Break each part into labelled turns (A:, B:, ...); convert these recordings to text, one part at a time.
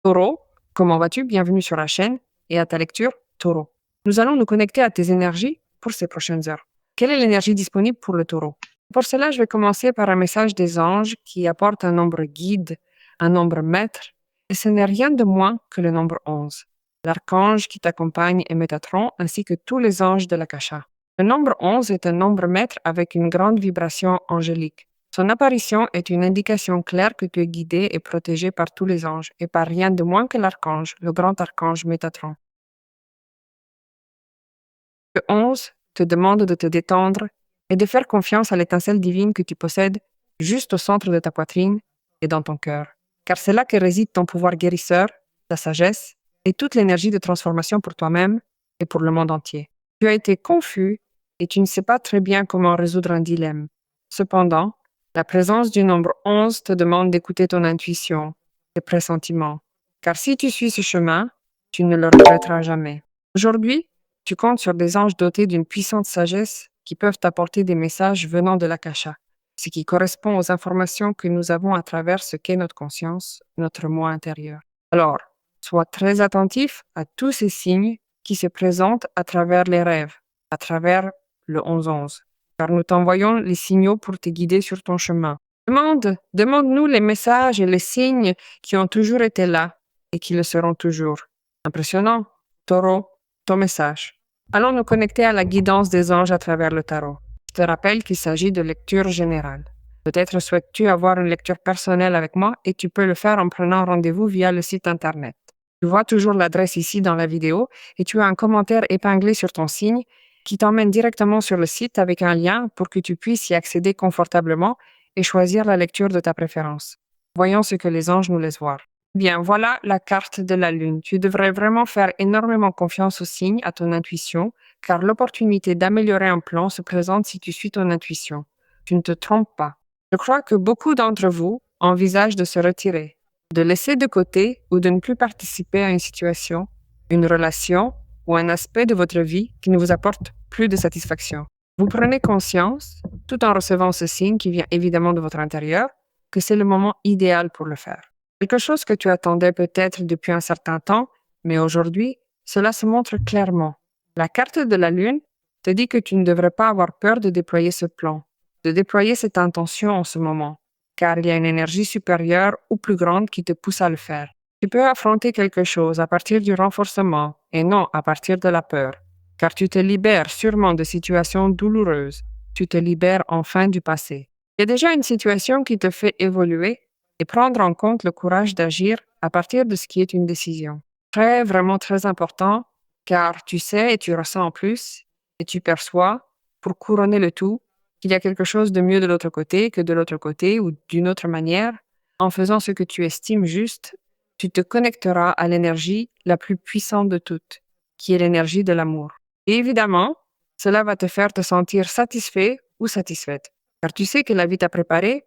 A: Taureau, comment vas-tu? Bienvenue sur la chaîne et à ta lecture Taureau. Nous allons nous connecter à tes énergies pour ces prochaines heures. Quelle est l'énergie disponible pour le Taureau? Pour cela, je vais commencer par un message des anges qui apporte un nombre guide, un nombre maître, et ce n'est rien de moins que le nombre 11. L'archange qui t'accompagne est Métatron ainsi que tous les anges de l'Akasha. Le nombre 11 est un nombre maître avec une grande vibration angélique. Son apparition est une indication claire que tu es guidé et protégé par tous les anges et par rien de moins que l'archange, le grand archange Métatron. Le 11 te demande de te détendre et de faire confiance à l'étincelle divine que tu possèdes juste au centre de ta poitrine et dans ton cœur, car c'est là que réside ton pouvoir guérisseur, ta sagesse et toute l'énergie de transformation pour toi-même et pour le monde entier. Tu as été confus et tu ne sais pas très bien comment résoudre un dilemme. Cependant, la présence du nombre 11 te demande d'écouter ton intuition, tes pressentiments, car si tu suis ce chemin, tu ne le regretteras jamais. Aujourd'hui, tu comptes sur des anges dotés d'une puissante sagesse qui peuvent t'apporter des messages venant de l'Akasha, ce qui correspond aux informations que nous avons à travers ce qu'est notre conscience, notre moi intérieur. Alors, sois très attentif à tous ces signes qui se présentent à travers les rêves, à travers le 11-11, car nous t'envoyons les signaux pour te guider sur ton chemin. Demande-nous les messages et les signes qui ont toujours été là et qui le seront toujours. Impressionnant, Taureau, ton message. Allons nous connecter à la guidance des anges à travers le tarot. Je te rappelle qu'il s'agit de lecture générale. Peut-être souhaites-tu avoir une lecture personnelle avec moi et tu peux le faire en prenant rendez-vous via le site Internet. Tu vois toujours l'adresse ici dans la vidéo et tu as un commentaire épinglé sur ton signe qui t'emmène directement sur le site avec un lien pour que tu puisses y accéder confortablement et choisir la lecture de ta préférence. Voyons ce que les anges nous laissent voir. Bien, voilà la carte de la Lune. Tu devrais vraiment faire énormément confiance aux signes, à ton intuition, car l'opportunité d'améliorer un plan se présente si tu suis ton intuition. Tu ne te trompes pas. Je crois que beaucoup d'entre vous envisagent de se retirer, de laisser de côté ou de ne plus participer à une situation, une relation ou un aspect de votre vie qui ne vous apporte plus de satisfaction. Vous prenez conscience, tout en recevant ce signe qui vient évidemment de votre intérieur, que c'est le moment idéal pour le faire. Quelque chose que tu attendais peut-être depuis un certain temps, mais aujourd'hui, cela se montre clairement. La carte de la Lune te dit que tu ne devrais pas avoir peur de déployer ce plan, de déployer cette intention en ce moment, car il y a une énergie supérieure ou plus grande qui te pousse à le faire. Tu peux affronter quelque chose à partir du renforcement et non à partir de la peur, car tu te libères sûrement de situations douloureuses. Tu te libères enfin du passé. Il y a déjà une situation qui te fait évoluer et prendre en compte le courage d'agir à partir de ce qui est une décision. Vraiment très important, car tu sais et tu ressens en plus et tu perçois, pour couronner le tout, qu'il y a quelque chose de mieux de l'autre côté que de l'autre côté ou d'une autre manière. En faisant ce que tu estimes juste, tu te connecteras à l'énergie la plus puissante de toutes, qui est l'énergie de l'amour. Et évidemment, cela va te faire te sentir satisfait ou satisfaite, car tu sais que la vie t'a préparé,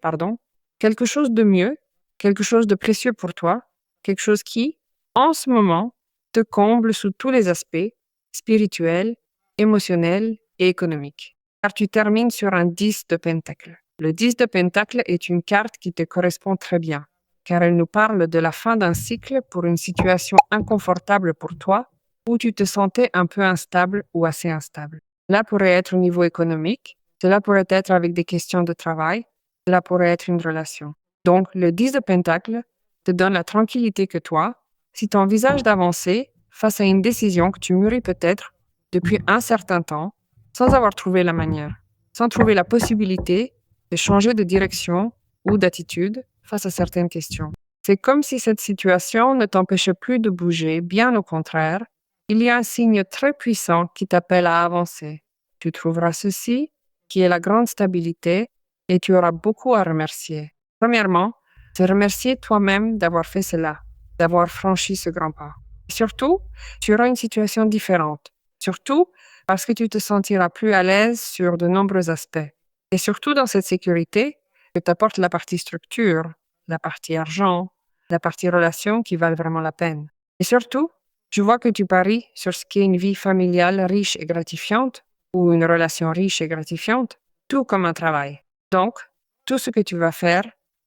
A: quelque chose de mieux, quelque chose de précieux pour toi, quelque chose qui, en ce moment, te comble sous tous les aspects, spirituels, émotionnels et économiques. Car tu termines sur un 10 de Pentacle. Le 10 de Pentacle est une carte qui te correspond très bien, car elle nous parle de la fin d'un cycle pour une situation inconfortable pour toi, où tu te sentais un peu instable ou assez instable. Cela pourrait être au niveau économique, cela pourrait être avec des questions de travail, cela pourrait être une relation. Donc, le 10 de Pentacle te donne la tranquillité que toi, si tu envisages d'avancer face à une décision que tu mûris peut-être depuis un certain temps, sans avoir trouvé la manière, sans trouver la possibilité de changer de direction ou d'attitude face à certaines questions. C'est comme si cette situation ne t'empêchait plus de bouger, bien au contraire. Il y a un signe très puissant qui t'appelle à avancer. Tu trouveras ceci, qui est la grande stabilité, et tu auras beaucoup à remercier. Premièrement, te remercier toi-même d'avoir fait cela, d'avoir franchi ce grand pas. Surtout, tu auras une situation différente. Surtout parce que tu te sentiras plus à l'aise sur de nombreux aspects. Et surtout dans cette sécurité que t'apporte la partie structure, la partie argent, la partie relation qui valent vraiment la peine. Et surtout, je vois que tu paries sur ce qu'est une vie familiale riche et gratifiante ou une relation riche et gratifiante, tout comme un travail. Donc, tout ce que tu vas faire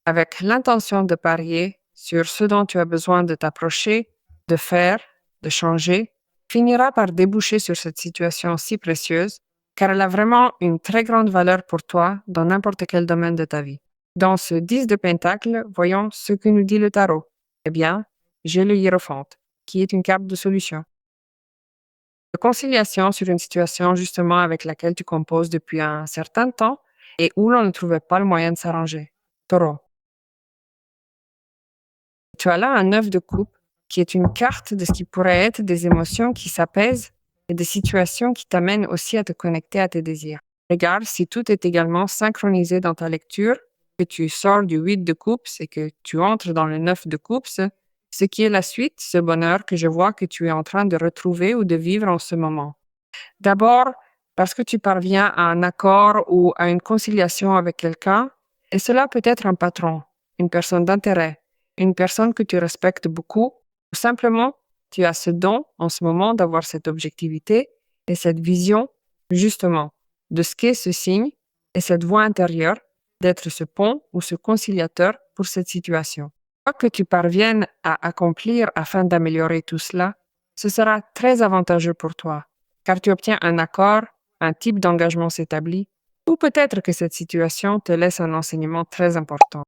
A: avec l'intention de parier sur ce dont tu as besoin de t'approcher, de faire, de changer, finira par déboucher sur cette situation si précieuse, car elle a vraiment une très grande valeur pour toi dans n'importe quel domaine de ta vie. Dans ce 10 de Pentacle, voyons ce que nous dit le tarot. Eh bien, j'ai le Hiérophante, qui est une carte de solution. De conciliation sur une situation justement avec laquelle tu composes depuis un certain temps et où l'on ne trouvait pas le moyen de s'arranger. Taureau. Tu as là un 9 de coupe qui est une carte de ce qui pourrait être des émotions qui s'apaisent et des situations qui t'amènent aussi à te connecter à tes désirs. Regarde si tout est également synchronisé dans ta lecture, que tu sors du 8 de coupe et que tu entres dans le 9 de coupe, ce qui est la suite, ce bonheur que je vois que tu es en train de retrouver ou de vivre en ce moment. D'abord, parce que tu parviens à un accord ou à une conciliation avec quelqu'un, et cela peut être un patron, une personne d'intérêt, une personne que tu respectes beaucoup, ou simplement tu as ce don en ce moment d'avoir cette objectivité et cette vision, justement, de ce qu'est ce signe et cette voie intérieure d'être ce pont ou ce conciliateur pour cette situation. Quoi que tu parviennes à accomplir afin d'améliorer tout cela, ce sera très avantageux pour toi, car tu obtiens un accord, un type d'engagement s'établit, ou peut-être que cette situation te laisse un enseignement très important.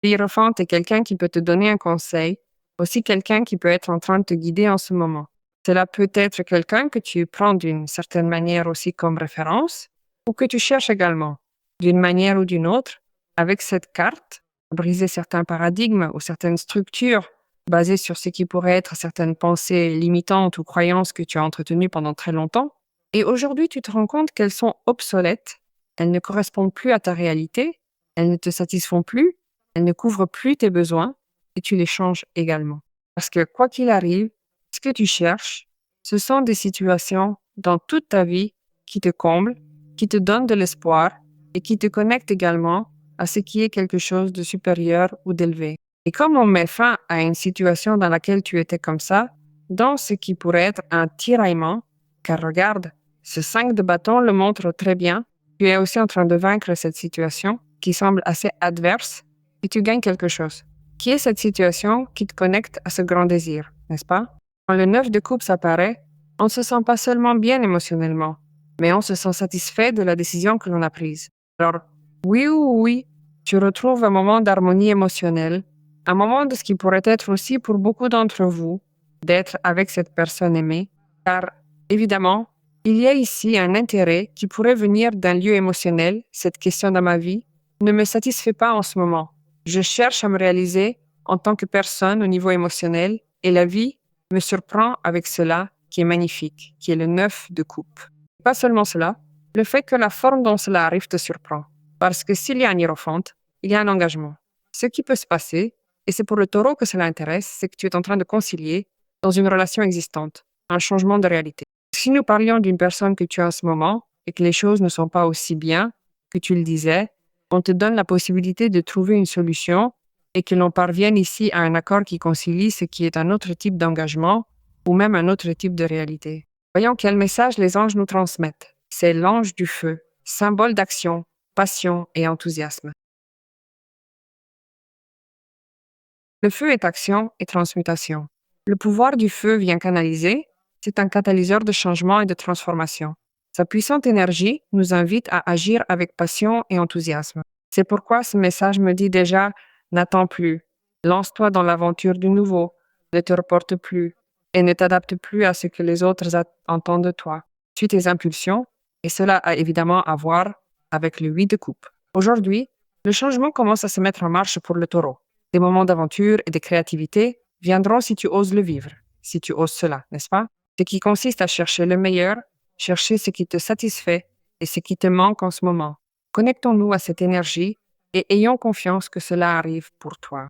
A: L'Hiérophante est quelqu'un qui peut te donner un conseil, aussi quelqu'un qui peut être en train de te guider en ce moment. Cela peut être quelqu'un que tu prends d'une certaine manière aussi comme référence, ou que tu cherches également, d'une manière ou d'une autre, avec cette carte, à briser certains paradigmes ou certaines structures basées sur ce qui pourrait être certaines pensées limitantes ou croyances que tu as entretenues pendant très longtemps. Et aujourd'hui, tu te rends compte qu'elles sont obsolètes, elles ne correspondent plus à ta réalité, elles ne te satisfont plus, elles ne couvrent plus tes besoins et tu les changes également. Parce que quoi qu'il arrive, ce que tu cherches, ce sont des situations dans toute ta vie qui te comblent, qui te donnent de l'espoir et qui te connectent également à ce qui est quelque chose de supérieur ou d'élevé. Et comme on met fin à une situation dans laquelle tu étais comme ça, dans ce qui pourrait être un tiraillement, car regarde, ce 5 de bâton le montre très bien, tu es aussi en train de vaincre cette situation qui semble assez adverse et tu gagnes quelque chose. Qui est cette situation qui te connecte à ce grand désir, n'est-ce pas? Quand le 9 de coupe s'apparaît, on ne se sent pas seulement bien émotionnellement, mais on se sent satisfait de la décision que l'on a prise. Alors, oui ou oui, tu retrouves un moment d'harmonie émotionnelle, un moment de ce qui pourrait être aussi pour beaucoup d'entre vous, d'être avec cette personne aimée, car évidemment, il y a ici un intérêt qui pourrait venir d'un lieu émotionnel. Cette question dans ma vie ne me satisfait pas en ce moment. Je cherche à me réaliser en tant que personne au niveau émotionnel et la vie me surprend avec cela qui est magnifique, qui est le 9 de coupe. Pas seulement cela, le fait que la forme dont cela arrive te surprend. Parce que s'il y a un hiérophante, il y a un engagement. Ce qui peut se passer, et c'est pour le taureau que cela intéresse, c'est que tu es en train de concilier dans une relation existante, un changement de réalité. Si nous parlions d'une personne que tu as en ce moment et que les choses ne sont pas aussi bien que tu le disais, on te donne la possibilité de trouver une solution et que l'on parvienne ici à un accord qui concilie ce qui est un autre type d'engagement ou même un autre type de réalité. Voyons quel message les anges nous transmettent. C'est l'ange du feu, symbole d'action, passion et enthousiasme. Le feu est action et transmutation. Le pouvoir du feu vient canaliser, c'est un catalyseur de changement et de transformation. Sa puissante énergie nous invite à agir avec passion et enthousiasme. C'est pourquoi ce message me dit déjà, n'attends plus, lance-toi dans l'aventure du nouveau, ne te reporte plus et ne t'adapte plus à ce que les autres entendent de toi. Suis tes impulsions et cela a évidemment à voir avec le 8 de coupe. Aujourd'hui, le changement commence à se mettre en marche pour le taureau. Des moments d'aventure et de créativité viendront si tu oses le vivre, si tu oses cela, n'est-ce pas? Ce qui consiste à chercher le meilleur, chercher ce qui te satisfait et ce qui te manque en ce moment. Connectons-nous à cette énergie et ayons confiance que cela arrive pour toi.